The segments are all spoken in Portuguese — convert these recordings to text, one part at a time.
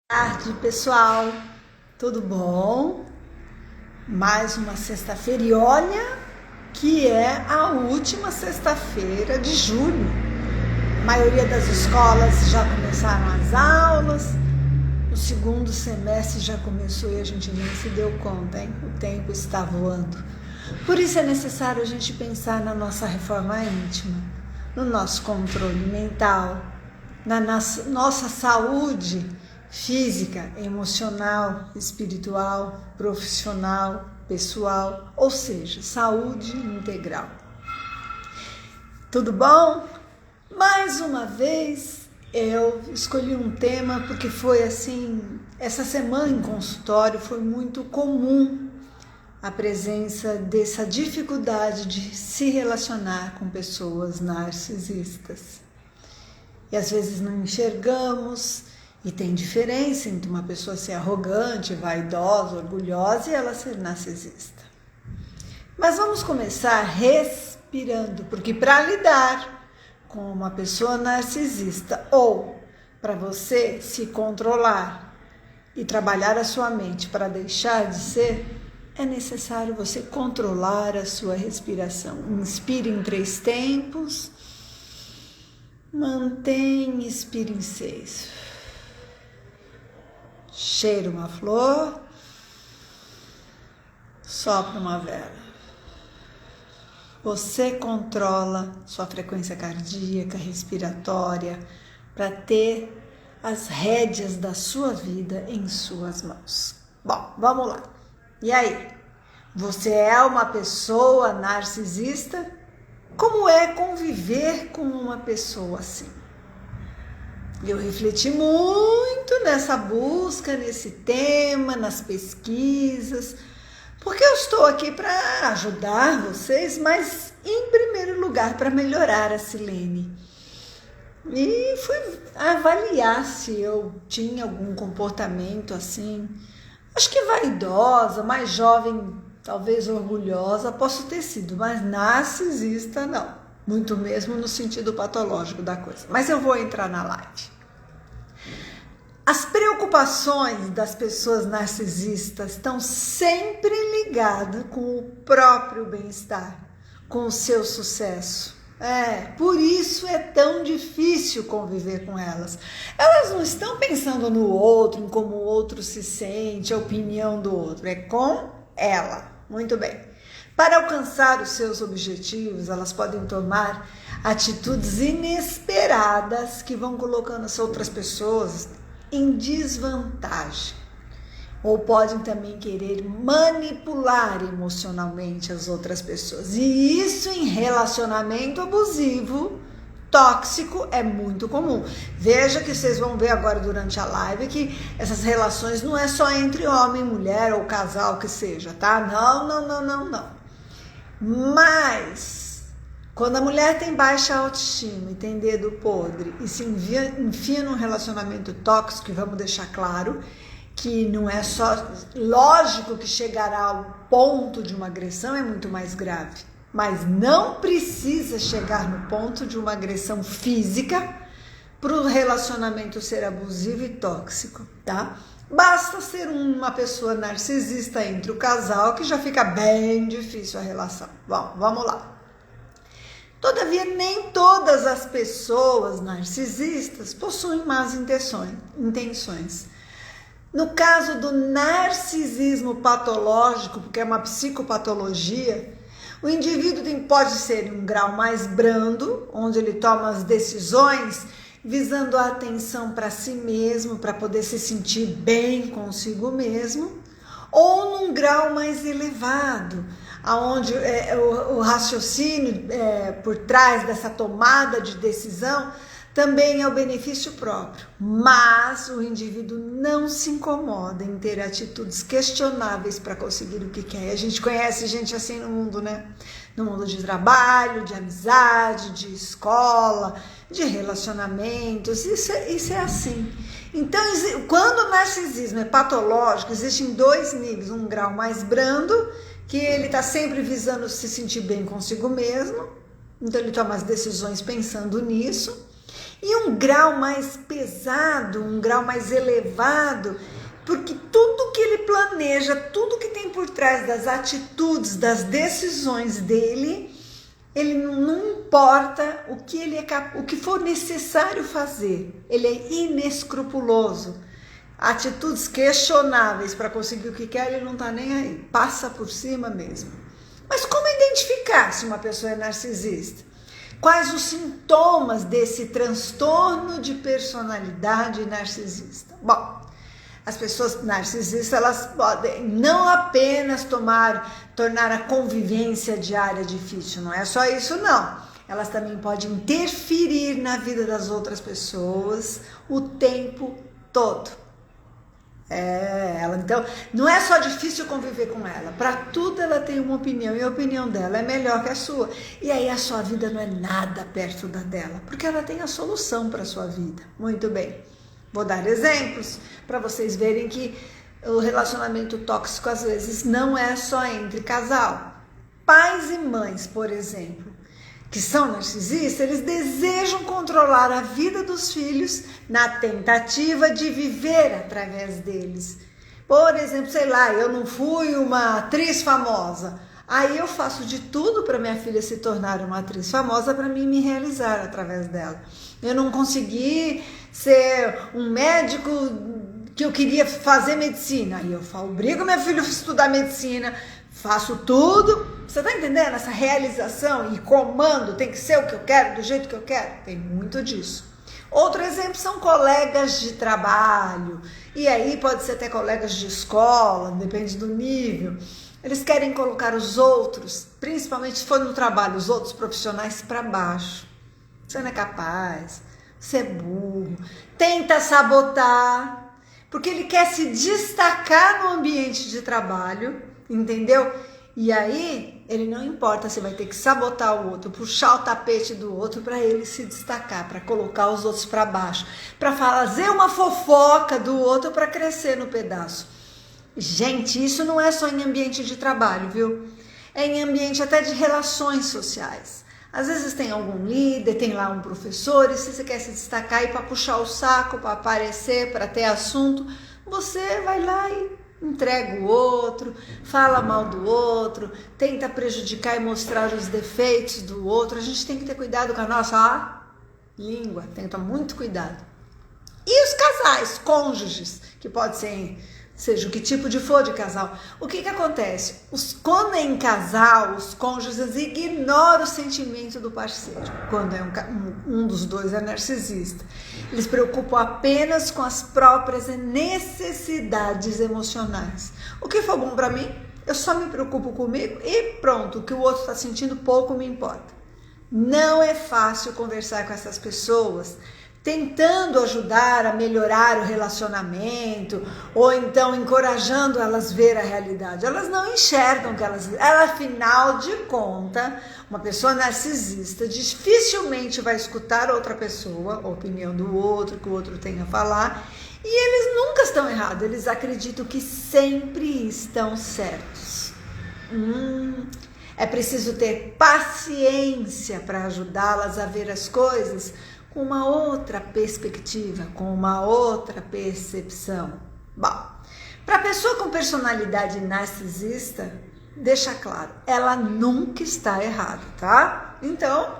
Tarde, pessoal, tudo bom? Mais uma sexta-feira e olha que é a última sexta-feira de julho. A maioria das escolas já começaram as aulas, o segundo semestre já começou e a gente nem se deu conta, hein? O tempo está voando. Por isso é necessário a gente pensar na nossa reforma íntima, no nosso controle mental, na nossa saúde física, emocional, espiritual, profissional, pessoal, ou seja, saúde integral. Tudo bom? Mais uma vez eu escolhi um tema porque foi assim, essa semana em consultório foi muito comum a presença dessa dificuldade de se relacionar com pessoas narcisistas. E às vezes não enxergamos. E tem diferença entre uma pessoa ser arrogante, vaidosa, orgulhosa e ela ser narcisista. Mas vamos começar respirando, porque para lidar com uma pessoa narcisista ou para você se controlar e trabalhar a sua mente para deixar de ser, é necessário você controlar a sua respiração. Inspire em 3 tempos, mantém, expire em 6. Cheira uma flor, sopra uma vela. Você controla sua frequência cardíaca, respiratória, para ter as rédeas da sua vida em suas mãos. Bom, vamos lá. E aí? Você é uma pessoa narcisista? Como é conviver com uma pessoa assim? Eu refleti muito nessa busca, nesse tema, nas pesquisas, porque eu estou aqui para ajudar vocês, mas em primeiro lugar para melhorar a Silene. E fui avaliar se eu tinha algum comportamento assim, acho que vaidosa, mais jovem, talvez orgulhosa, posso ter sido, mas narcisista não. Muito mesmo no sentido patológico da coisa. Mas eu vou entrar na live. As preocupações das pessoas narcisistas estão sempre ligadas com o próprio bem-estar, com o seu sucesso. Por isso é tão difícil conviver com elas. Elas não estão pensando no outro, em como o outro se sente, a opinião do outro. É com ela. Muito bem. Para alcançar os seus objetivos, elas podem tomar atitudes inesperadas que vão colocando as outras pessoas em desvantagem. Ou podem também querer manipular emocionalmente as outras pessoas. E isso em relacionamento abusivo, tóxico, é muito comum. Veja que vocês vão ver agora durante a live que essas relações não é só entre homem e mulher ou casal que seja, tá? Não. Mas, quando a mulher tem baixa autoestima e tem dedo podre e se enfia num relacionamento tóxico, e vamos deixar claro que não é só, lógico que chegará ao ponto de uma agressão é muito mais grave, mas não precisa chegar no ponto de uma agressão física para o relacionamento ser abusivo e tóxico, tá? Basta ser uma pessoa narcisista entre o casal que já fica bem difícil a relação. Bom, vamos lá. Todavia, nem todas as pessoas narcisistas possuem más intenções. No caso do narcisismo patológico, porque é uma psicopatologia, o indivíduo pode ser em um grau mais brando, onde ele toma as decisões visando a atenção para si mesmo, para poder se sentir bem consigo mesmo, ou num grau mais elevado, onde o raciocínio por trás dessa tomada de decisão também é o benefício próprio, mas o indivíduo não se incomoda em ter atitudes questionáveis para conseguir o que quer. A gente conhece gente assim no mundo, né? No mundo de trabalho, de amizade, de escola, de relacionamentos, isso é assim. Então, quando o narcisismo é patológico, existem 2 níveis, um grau mais brando, que ele está sempre visando se sentir bem consigo mesmo, então ele toma as decisões pensando nisso, E um grau mais pesado, um grau mais elevado, porque tudo que ele planeja, tudo que tem por trás das atitudes, das decisões dele, ele não importa o que o que for necessário fazer, ele é inescrupuloso. Atitudes questionáveis para conseguir o que quer, ele não está nem aí, passa por cima mesmo. Mas como identificar se uma pessoa é narcisista? Quais os sintomas desse transtorno de personalidade narcisista? Bom, as pessoas narcisistas, elas podem não apenas tornar a convivência diária difícil, não é só isso não. Elas também podem interferir na vida das outras pessoas o tempo todo. Então, não é só difícil conviver com ela, para tudo ela tem uma opinião e a opinião dela é melhor que a sua. E aí a sua vida não é nada perto da dela, porque ela tem a solução para a sua vida. Muito bem. Vou dar exemplos para vocês verem que o relacionamento tóxico às vezes não é só entre casal. Pais e mães, por exemplo, que são narcisistas, eles desejam controlar a vida dos filhos na tentativa de viver através deles. Por exemplo, sei lá, eu não fui uma atriz famosa, aí eu faço de tudo para minha filha se tornar uma atriz famosa para mim me realizar através dela. Eu não consegui ser um médico que eu queria fazer medicina, aí eu obrigo minha filha a estudar medicina, faço tudo. Você tá entendendo? Essa realização e comando tem que ser o que eu quero, do jeito que eu quero. Tem muito disso. Outro exemplo são colegas de trabalho. E aí pode ser até colegas de escola, depende do nível. Eles querem colocar os outros, principalmente se for no trabalho, os outros profissionais para baixo. Você não é capaz, você é burro. Tenta sabotar, porque ele quer se destacar no ambiente de trabalho, entendeu? E aí, ele não importa se vai ter que sabotar o outro, puxar o tapete do outro para ele se destacar, para colocar os outros para baixo, para fazer uma fofoca do outro para crescer no pedaço. Gente, isso não é só em ambiente de trabalho, viu? É em ambiente até de relações sociais. Às vezes tem algum líder, tem lá um professor, e se você quer se destacar e para puxar o saco, para aparecer, para ter assunto, você vai lá e entrega o outro, fala mal do outro, tenta prejudicar e mostrar os defeitos do outro. A gente tem que ter cuidado com a nossa língua, tem que tomar muito cuidado. E os casais, cônjuges, que pode ser, seja o que tipo de for de casal, o que acontece? Quando é em casal, os cônjuges ignoram o sentimento do parceiro. Quando é um dos dois é narcisista, eles se preocupam apenas com as próprias necessidades emocionais. O que for bom para mim, eu só me preocupo comigo e pronto, o que o outro está sentindo pouco me importa. Não é fácil conversar com essas pessoas, tentando ajudar a melhorar o relacionamento, ou então encorajando elas a ver a realidade. Elas não enxergam que afinal de contas, uma pessoa narcisista dificilmente vai escutar outra pessoa, a opinião do outro, que o outro tem a falar, e eles nunca estão errados, eles acreditam que sempre estão certos. É preciso ter paciência para ajudá-las a ver as coisas com uma outra perspectiva, com uma outra percepção. Bom, para a pessoa com personalidade narcisista, deixa claro, ela nunca está errada, tá? Então,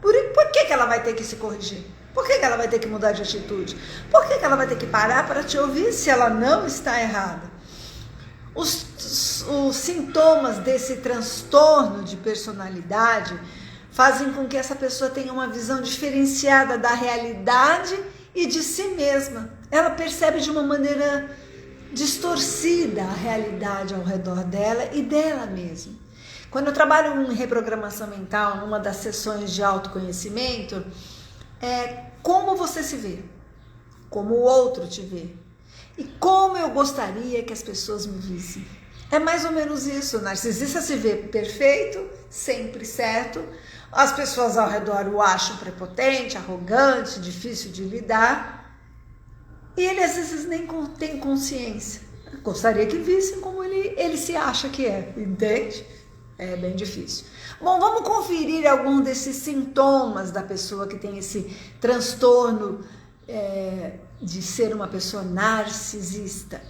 por que ela vai ter que se corrigir? Por que ela vai ter que mudar de atitude? Por que ela vai ter que parar para te ouvir se ela não está errada? Os sintomas desse transtorno de personalidade fazem com que essa pessoa tenha uma visão diferenciada da realidade e de si mesma. Ela percebe de uma maneira distorcida a realidade ao redor dela e dela mesma. Quando eu trabalho em reprogramação mental, numa das sessões de autoconhecimento, é como você se vê, como o outro te vê e como eu gostaria que as pessoas me vissem. É mais ou menos isso. O narcisista se vê perfeito, sempre certo. As pessoas ao redor o acham prepotente, arrogante, difícil de lidar. E ele às vezes nem tem consciência. Gostaria que vissem como ele se acha que é, entende? É bem difícil. Bom, vamos conferir algum desses sintomas da pessoa que tem esse transtorno de ser uma pessoa narcisista.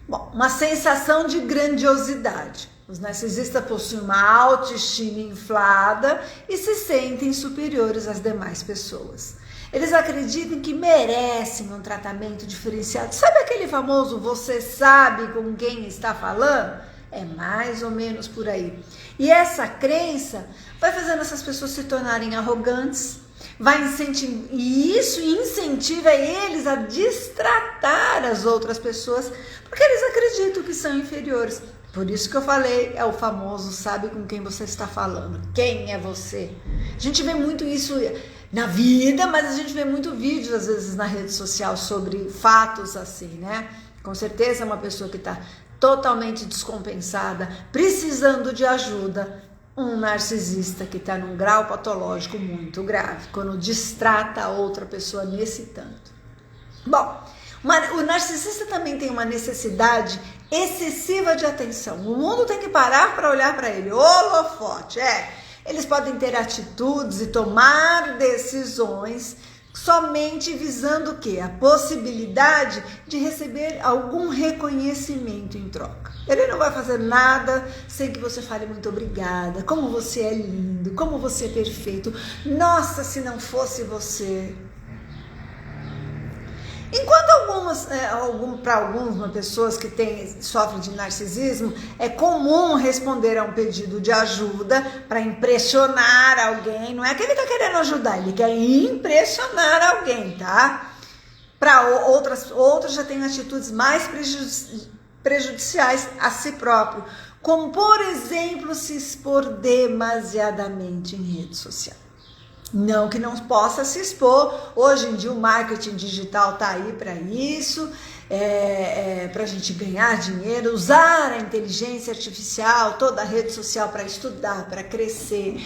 Bom, uma sensação de grandiosidade. Os narcisistas possuem uma autoestima inflada e se sentem superiores às demais pessoas. Eles acreditam que merecem um tratamento diferenciado. Sabe aquele famoso "você sabe com quem está falando"? É mais ou menos por aí. E essa crença vai fazendo essas pessoas se tornarem arrogantes, e isso incentiva eles a destratar as outras pessoas, porque eles acreditam que são inferiores. Por isso que eu falei, é o famoso "sabe com quem você está falando". Quem é você? A gente vê muito isso na vida, mas a gente vê muito vídeos, às vezes, na rede social sobre fatos assim, né? Com certeza é uma pessoa que está totalmente descompensada, precisando de ajuda, um narcisista que está num grau patológico muito grave, quando distrata a outra pessoa nesse tanto. Bom, o narcisista também tem uma necessidade excessiva de atenção. O mundo tem que parar para olhar para ele. Holofote, Eles podem ter atitudes e tomar decisões somente visando o quê? A possibilidade de receber algum reconhecimento em troca. Ele não vai fazer nada sem que você fale muito obrigada, como você é lindo, como você é perfeito. Nossa, se não fosse você. Enquanto para algumas pessoas que sofrem de narcisismo, é comum responder a um pedido de ajuda para impressionar alguém. Não é que ele está querendo ajudar, ele quer impressionar alguém, tá? Para outras já têm atitudes mais prejudiciais a si próprio, como, por exemplo, se expor demasiadamente em rede social. Não que não possa se expor, hoje em dia o marketing digital está aí para isso, para a gente ganhar dinheiro, usar a inteligência artificial, toda a rede social para estudar, para crescer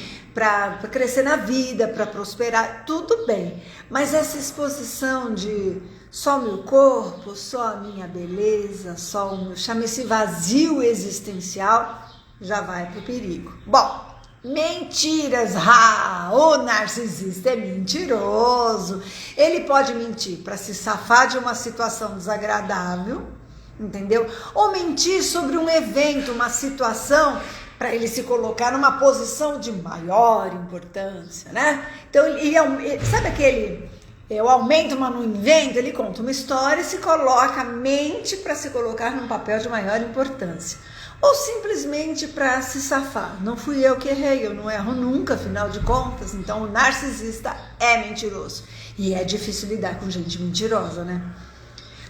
na vida, para prosperar, tudo bem. Mas essa exposição de só o meu corpo, só a minha beleza, chama esse vazio existencial, já vai para o perigo. Bom, mentiras, o narcisista é mentiroso. Ele pode mentir para se safar de uma situação desagradável, entendeu? Ou mentir sobre um evento, uma situação, para ele se colocar numa posição de maior importância, né? Então, sabe aquele eu aumento, mas não invento? Ele conta uma história e mente para se colocar num papel de maior importância. Ou simplesmente para se safar. Não fui eu que errei, eu não erro nunca, afinal de contas. Então, o narcisista é mentiroso. E é difícil lidar com gente mentirosa, né?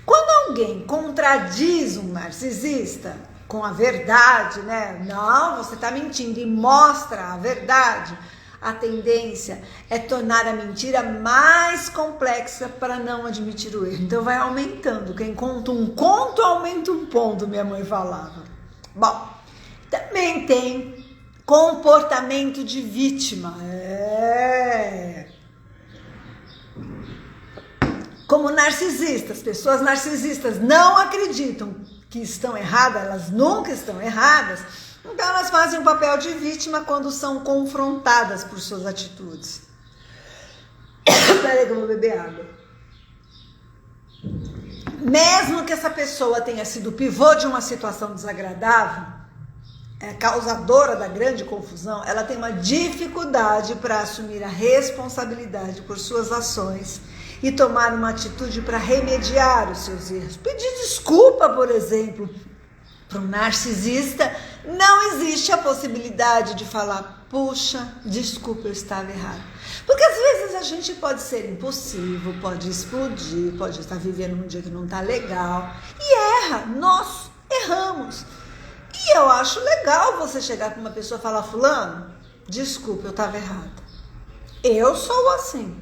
Quando alguém contradiz um narcisista com a verdade, né? Não, você está mentindo, e mostra a verdade, a tendência é tornar a mentira mais complexa para não admitir o erro. Então, vai aumentando. Quem conta um conto, aumenta um ponto, minha mãe falava. Bom, também tem comportamento de vítima. Como narcisistas, pessoas narcisistas não acreditam que estão erradas, elas nunca estão erradas, então elas fazem um papel de vítima quando são confrontadas por suas atitudes. Peraí que eu vou beber água. Mesmo que essa pessoa tenha sido o pivô de uma situação desagradável, causadora da grande confusão, ela tem uma dificuldade para assumir a responsabilidade por suas ações e tomar uma atitude para remediar os seus erros. Pedir desculpa, por exemplo, para um narcisista, não existe a possibilidade de falar: puxa, desculpa, eu estava errado. Porque às vezes a gente pode ser impulsivo, pode explodir, pode estar vivendo um dia que não está legal e erra. Nós erramos. E eu acho legal você chegar para uma pessoa e falar: fulano, desculpa, eu estava errada. Eu sou assim.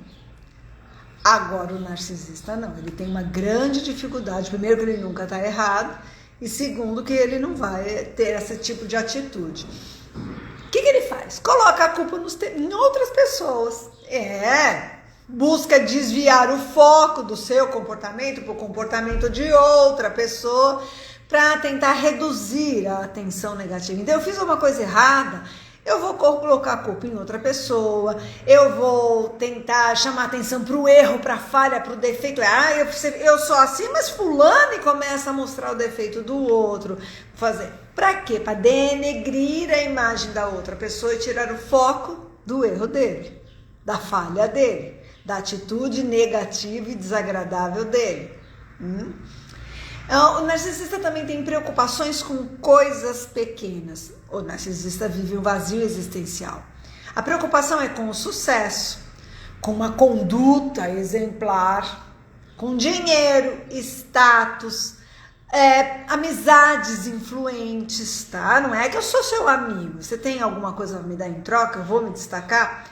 Agora o narcisista não, ele tem uma grande dificuldade. Primeiro, que ele nunca está errado, e segundo, que ele não vai ter esse tipo de atitude. O que ele faz? Coloca a culpa em outras pessoas. Busca desviar o foco do seu comportamento para o comportamento de outra pessoa, para tentar reduzir a atenção negativa. Então, eu fiz uma coisa errada, eu vou colocar a culpa em outra pessoa, eu vou tentar chamar atenção para o erro, para a falha, para o defeito. Eu sou assim, mas fulano, e começa a mostrar o defeito do outro. Fazer. Para quê? Para denegrir a imagem da outra pessoa e tirar o foco do erro dele, da falha dele, da atitude negativa e desagradável dele. O narcisista também tem preocupações com coisas pequenas. O narcisista vive um vazio existencial. A preocupação é com o sucesso, com uma conduta exemplar, com dinheiro, status, amizades influentes, tá? Não é que eu sou seu amigo. Você tem alguma coisa a me dar em troca? Eu vou me destacar.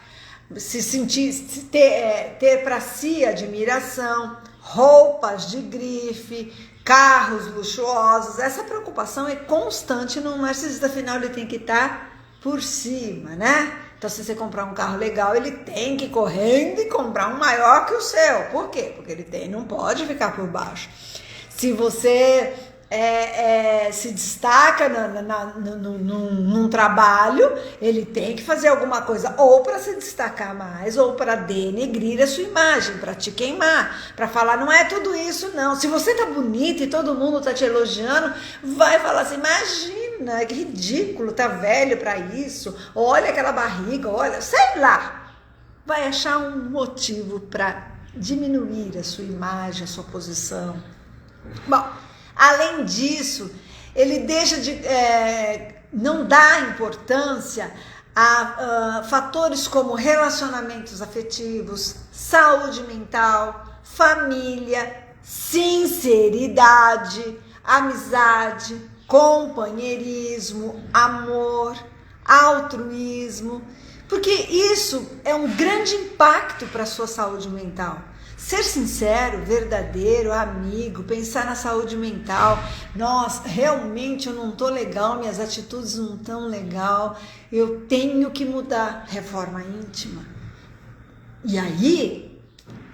Ter para si admiração, roupas de grife, carros luxuosos. Essa preocupação é constante no narcisista. Afinal, ele tem que estar por cima, né? Então, se você comprar um carro legal, ele tem que ir correndo e comprar um maior que o seu. Por quê? Porque ele não pode ficar por baixo. Se você se destaca num trabalho, ele tem que fazer alguma coisa ou para se destacar mais ou para denegrir a sua imagem, para te queimar, para falar, não é tudo isso não. Se você tá bonita e todo mundo tá te elogiando, vai falar assim, imagina, que ridículo, tá velho para isso, olha aquela barriga, olha, sei lá. Vai achar um motivo para diminuir a sua imagem, a sua posição. Bom, além disso, ele deixa de não dá importância a fatores como relacionamentos afetivos, saúde mental, família, sinceridade, amizade, companheirismo, amor, altruísmo, porque isso é um grande impacto para a sua saúde mental. Ser sincero, verdadeiro, amigo, pensar na saúde mental. Nossa, realmente eu não tô legal, minhas atitudes não tão legal, eu tenho que mudar. Reforma íntima. E aí,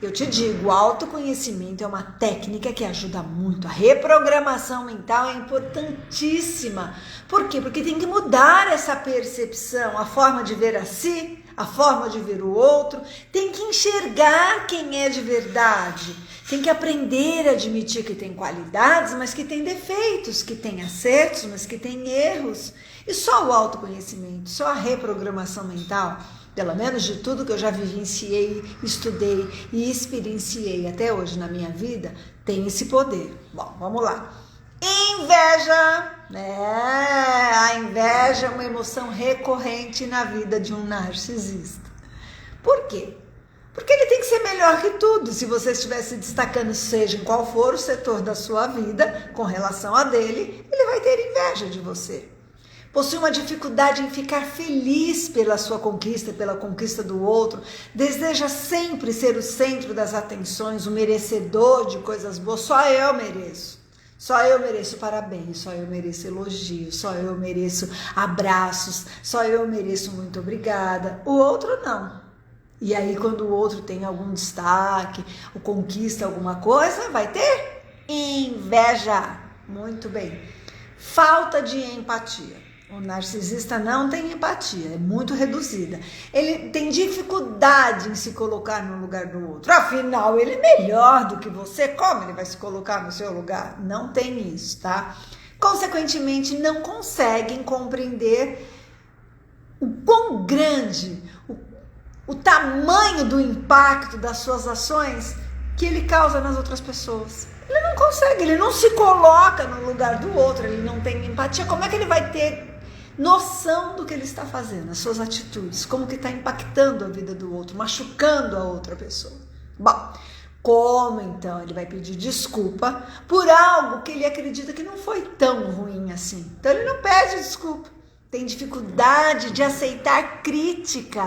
eu te digo, o autoconhecimento é uma técnica que ajuda muito. A reprogramação mental é importantíssima. Por quê? Porque tem que mudar essa percepção, a forma de ver a si, a forma de ver o outro, tem que enxergar quem é de verdade, tem que aprender a admitir que tem qualidades, mas que tem defeitos, que tem acertos, mas que tem erros. E só o autoconhecimento, só a reprogramação mental, pelo menos de tudo que eu já vivenciei, estudei e experienciei até hoje na minha vida, tem esse poder. Bom, vamos lá. Inveja, né? A inveja é uma emoção recorrente na vida de um narcisista. Por quê? Porque ele tem que ser melhor que tudo. Se você estiver se destacando, seja em qual for o setor da sua vida, com relação a dele, ele vai ter inveja de você. Possui uma dificuldade em ficar feliz pela sua conquista, pela conquista do outro. Deseja sempre ser o centro das atenções, o merecedor de coisas boas. Só eu mereço. Só eu mereço parabéns, só eu mereço elogios, só eu mereço abraços, só eu mereço muito obrigada. O outro não. E aí quando o outro tem algum destaque, ou conquista alguma coisa, vai ter inveja. Muito bem. Falta de empatia. O narcisista não tem empatia, é muito reduzida. Ele tem dificuldade em se colocar no lugar do outro. Afinal, ele é melhor do que você. Como ele vai se colocar no seu lugar? Não tem isso, tá? Consequentemente, não conseguem compreender o quão grande, o tamanho do impacto das suas ações que ele causa nas outras pessoas. Ele não consegue, ele não se coloca no lugar do outro, ele não tem empatia. Como é que ele vai ter noção do que ele está fazendo, as suas atitudes, como que está impactando a vida do outro, machucando a outra pessoa? Bom, como então ele vai pedir desculpa por algo que ele acredita que não foi tão ruim assim? Então ele não pede desculpa, tem dificuldade de aceitar crítica,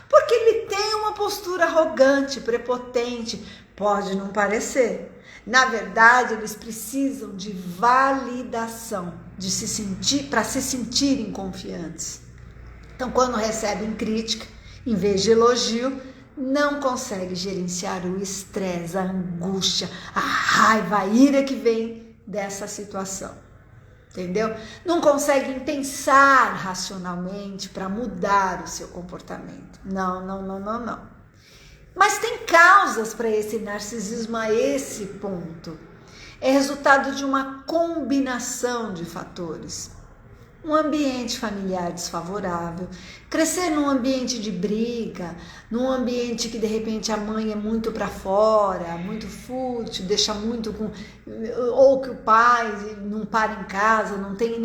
porque ele tem uma postura arrogante, prepotente, pode não parecer. Na verdade, eles precisam de validação, de se sentir, para se sentirem confiantes. Então, quando recebem crítica, em vez de elogio, não conseguem gerenciar o estresse, a angústia, a raiva, a ira que vem dessa situação, entendeu? Não conseguem pensar racionalmente para mudar o seu comportamento. Não. Mas tem causas para esse narcisismo a esse ponto. É resultado de uma combinação de fatores. Um ambiente familiar desfavorável, crescer num ambiente de briga, num ambiente que de repente a mãe é muito para fora, muito fútil, deixa muito com, ou que o pai não para em casa, não tem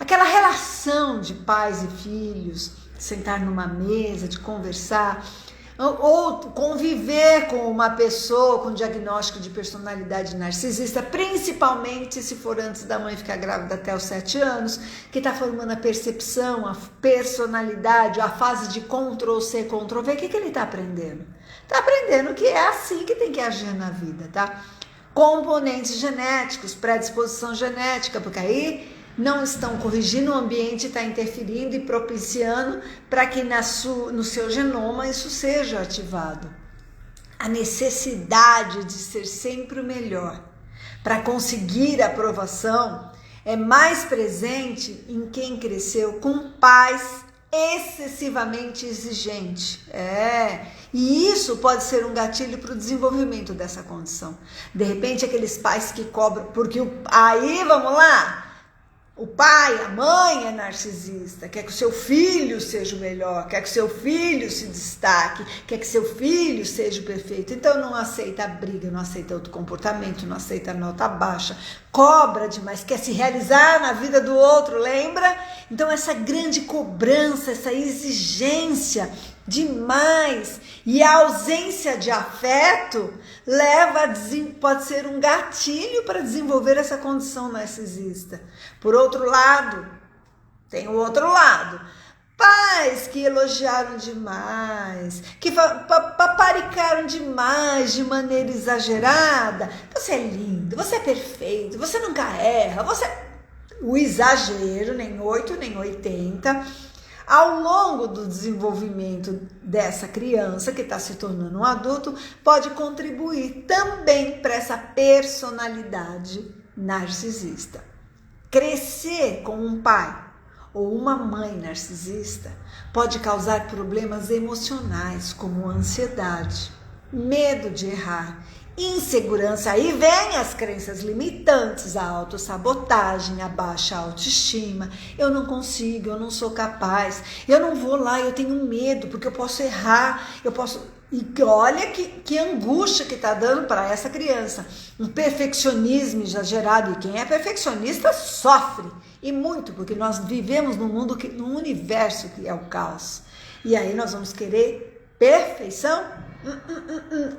aquela relação de pais e filhos, de sentar numa mesa, de conversar, ou conviver com uma pessoa com diagnóstico de personalidade narcisista, principalmente se for antes da mãe ficar grávida até os 7 anos, que está formando a percepção, a personalidade, a fase de Ctrl-C, Ctrl-V. O que ele está aprendendo? Está aprendendo que é assim que tem que agir na vida, tá? Componentes genéticos, predisposição genética, porque aí não estão corrigindo, o ambiente está interferindo e propiciando para que no seu genoma isso seja ativado. A necessidade de ser sempre o melhor para conseguir aprovação é mais presente em quem cresceu com pais excessivamente exigentes. E isso pode ser um gatilho para o desenvolvimento dessa condição. De repente, aqueles pais que cobram, porque aí, vamos lá, o pai, a mãe é narcisista, quer que o seu filho seja o melhor, quer que o seu filho se destaque, quer que seu filho seja o perfeito. Então não aceita a briga, não aceita outro comportamento, não aceita a nota baixa, cobra demais, quer se realizar na vida do outro, lembra? Então essa grande cobrança, essa exigência demais e a ausência de afeto pode ser um gatilho para desenvolver essa condição narcisista. Por outro lado, tem o outro lado. Pais que elogiaram demais, que paparicaram demais de maneira exagerada. Você é lindo, você é perfeito, você nunca erra, O exagero, nem 8, nem 80. Ao longo do desenvolvimento dessa criança que está se tornando um adulto, pode contribuir também para essa personalidade narcisista. Crescer com um pai ou uma mãe narcisista pode causar problemas emocionais como ansiedade, medo de errar, insegurança. Aí vem as crenças limitantes, a autossabotagem, a baixa autoestima. Eu não consigo, eu não sou capaz, eu não vou lá, eu tenho medo porque eu posso errar, E olha que angústia que está dando para essa criança. Um perfeccionismo exagerado. E quem é perfeccionista sofre. E muito, porque nós vivemos num universo que é o caos. E aí nós vamos querer perfeição?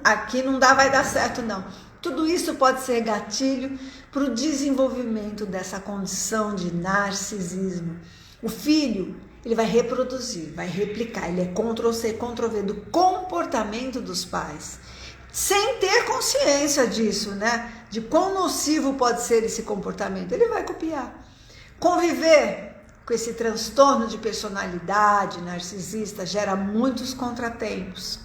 Aqui não vai dar certo não. Tudo isso pode ser gatilho para o desenvolvimento dessa condição de narcisismo. O filho, ele vai reproduzir, vai replicar, ele é Ctrl-C, Ctrl-V do comportamento dos pais, sem ter consciência disso, né? De quão nocivo pode ser esse comportamento. Ele vai copiar. Conviver com esse transtorno de personalidade narcisista gera muitos contratempos,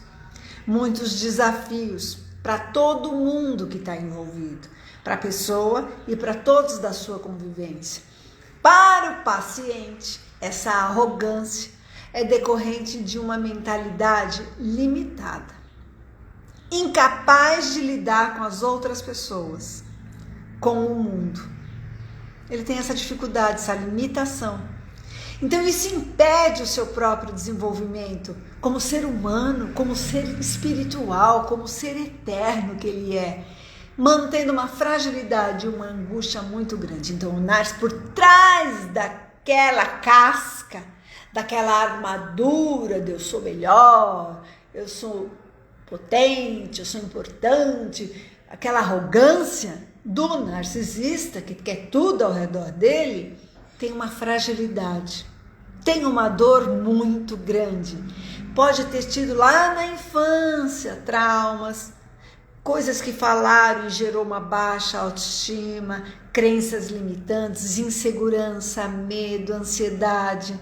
muitos desafios para todo mundo que está envolvido, para a pessoa e para todos da sua convivência. Para o paciente, essa arrogância é decorrente de uma mentalidade limitada, incapaz de lidar com as outras pessoas, com o mundo. Ele tem essa dificuldade, essa limitação. Então isso impede o seu próprio desenvolvimento como ser humano, como ser espiritual, como ser eterno que ele é, mantendo uma fragilidade e uma angústia muito grande. Então o narciso, por trás daquela casca, daquela armadura de eu sou melhor, eu sou potente, eu sou importante, aquela arrogância do narcisista que quer tudo ao redor dele, tem uma fragilidade, tem uma dor muito grande. Pode ter tido lá na infância traumas, coisas que falaram e gerou uma baixa autoestima, crenças limitantes, insegurança, medo, ansiedade.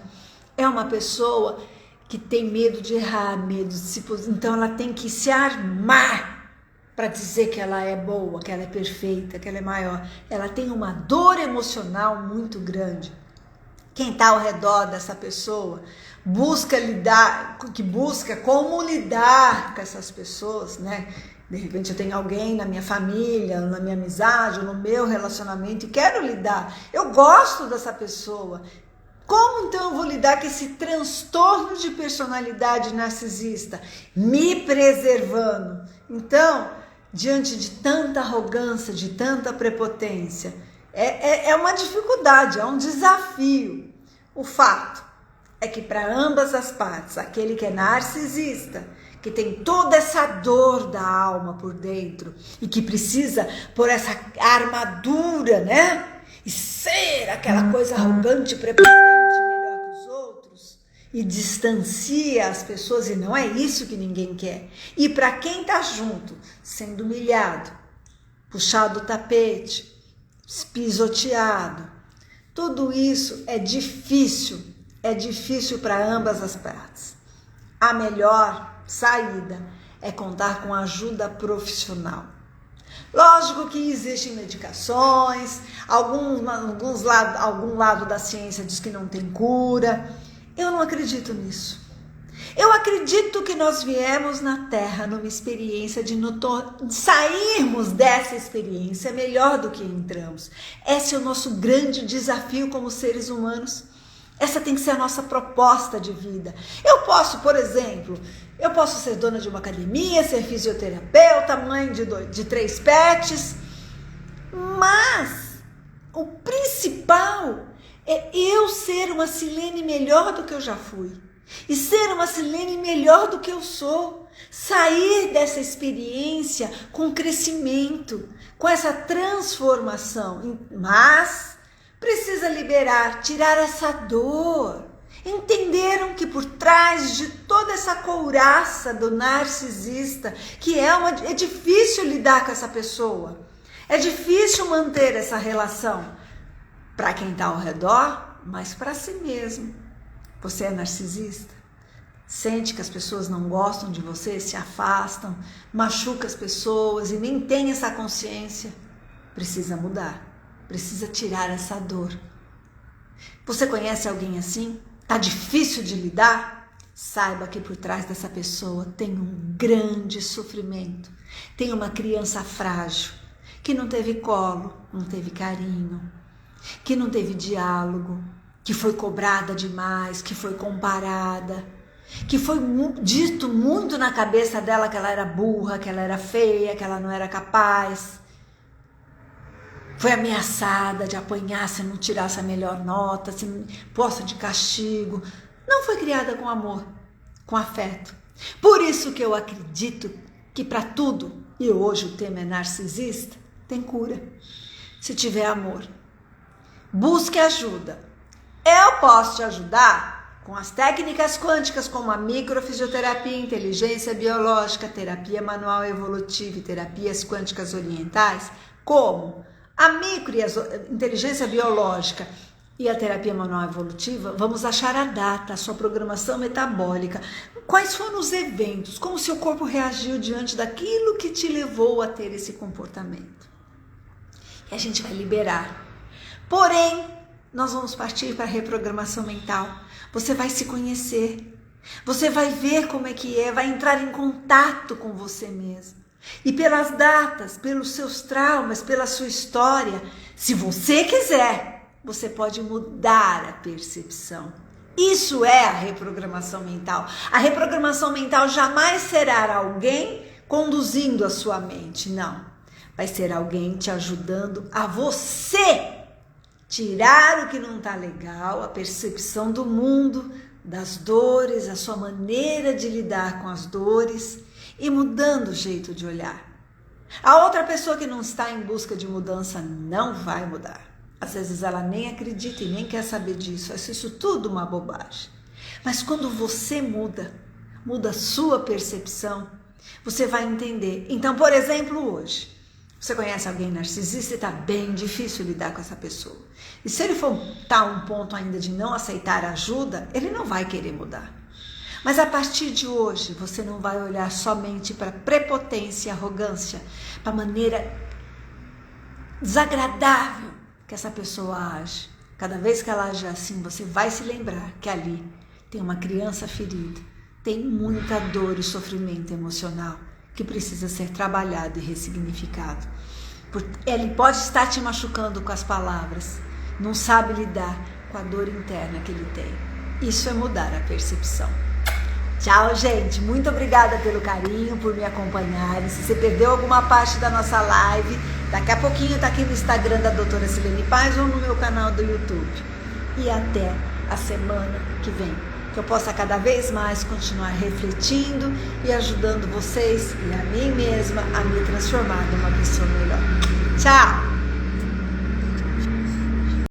É uma pessoa que tem medo de errar, medo de se posicionar. Então ela tem que se armar para dizer que ela é boa, que ela é perfeita, que ela é maior. Ela tem uma dor emocional muito grande. Quem está ao redor dessa pessoa busca como lidar com essas pessoas, né? De repente eu tenho alguém na minha família, na minha amizade, no meu relacionamento e quero lidar. Eu gosto dessa pessoa. Como então eu vou lidar com esse transtorno de personalidade narcisista? Me preservando. Então, diante de tanta arrogância, de tanta prepotência, é uma dificuldade, é um desafio. O fato é que para ambas as partes, aquele que é narcisista, que tem toda essa dor da alma por dentro e que precisa pôr essa armadura, né? E ser aquela coisa arrogante, prepotente, melhor que os outros, e distancia as pessoas, e não é isso que ninguém quer. E para quem está junto, sendo humilhado, puxado o tapete, pisoteado, tudo isso é difícil para ambas as partes. A melhor saída é contar com ajuda profissional. Lógico que existem medicações, algum lado da ciência diz que não tem cura. Eu não acredito nisso. Eu acredito que nós viemos na Terra numa experiência de sairmos dessa experiência melhor do que entramos. Esse é o nosso grande desafio como seres humanos. Essa tem que ser a nossa proposta de vida. Eu posso, por exemplo, ser dona de uma academia, ser fisioterapeuta, mãe de 3 pets, mas o principal é eu ser uma Silene melhor do que eu já fui. E ser uma Silene melhor do que eu sou. Sair dessa experiência com crescimento, com essa transformação. Mas precisa liberar, tirar essa dor. Entenderam que por trás de toda essa couraça do narcisista, que é difícil lidar com essa pessoa, é difícil manter essa relação para quem está ao redor, mas para si mesmo. Você é narcisista? Sente que as pessoas não gostam de você, se afastam, machuca as pessoas e nem tem essa consciência? Precisa mudar, precisa tirar essa dor. Você conhece alguém assim? Tá difícil de lidar? Saiba que por trás dessa pessoa tem um grande sofrimento. Tem uma criança frágil, que não teve colo, não teve carinho, que não teve diálogo, que foi cobrada demais, que foi comparada, que foi dito muito na cabeça dela que ela era burra, que ela era feia, que ela não era capaz. Foi ameaçada de apanhar se não tirasse a melhor nota, se posta de castigo. Não foi criada com amor, com afeto. Por isso que eu acredito que para tudo, e hoje o tema é narcisista, tem cura. Se tiver amor, busque ajuda. Eu posso te ajudar com as técnicas quânticas como a microfisioterapia, inteligência biológica, terapia manual evolutiva e terapias quânticas orientais, como a inteligência biológica e a terapia manual evolutiva. Vamos achar a data, a sua programação metabólica, quais foram os eventos, como o seu corpo reagiu diante daquilo que te levou a ter esse comportamento. E a gente vai liberar. Porém, nós vamos partir para a reprogramação mental. Você vai se conhecer, você vai ver como é que é, vai entrar em contato com você mesmo. E pelas datas, pelos seus traumas, pela sua história, se você quiser, você pode mudar a percepção. Isso é a reprogramação mental. A reprogramação mental jamais será alguém conduzindo a sua mente, não. Vai ser alguém te ajudando a você tirar o que não está legal, a percepção do mundo, das dores, a sua maneira de lidar com as dores e mudando o jeito de olhar. A outra pessoa que não está em busca de mudança não vai mudar. Às vezes ela nem acredita e nem quer saber disso, acha isso tudo uma bobagem. Mas quando você muda a sua percepção, você vai entender. Então, por exemplo, hoje, você conhece alguém narcisista e está bem difícil lidar com essa pessoa. E se ele for estar a um ponto ainda de não aceitar ajuda, ele não vai querer mudar. Mas a partir de hoje, você não vai olhar somente para prepotência e arrogância, para a maneira desagradável que essa pessoa age. Cada vez que ela age assim, você vai se lembrar que ali tem uma criança ferida, tem muita dor e sofrimento emocional que precisa ser trabalhado e ressignificado. Ele pode estar te machucando com as palavras, não sabe lidar com a dor interna que ele tem. Isso é mudar a percepção. Tchau, gente. Muito obrigada pelo carinho, por me acompanharem. Se você perdeu alguma parte da nossa live, daqui a pouquinho tá aqui no Instagram da doutora Silene Paz ou no meu canal do YouTube. E até a semana que vem, que eu possa cada vez mais continuar refletindo e ajudando vocês e a mim mesma a me transformar numa pessoa melhor. Tchau!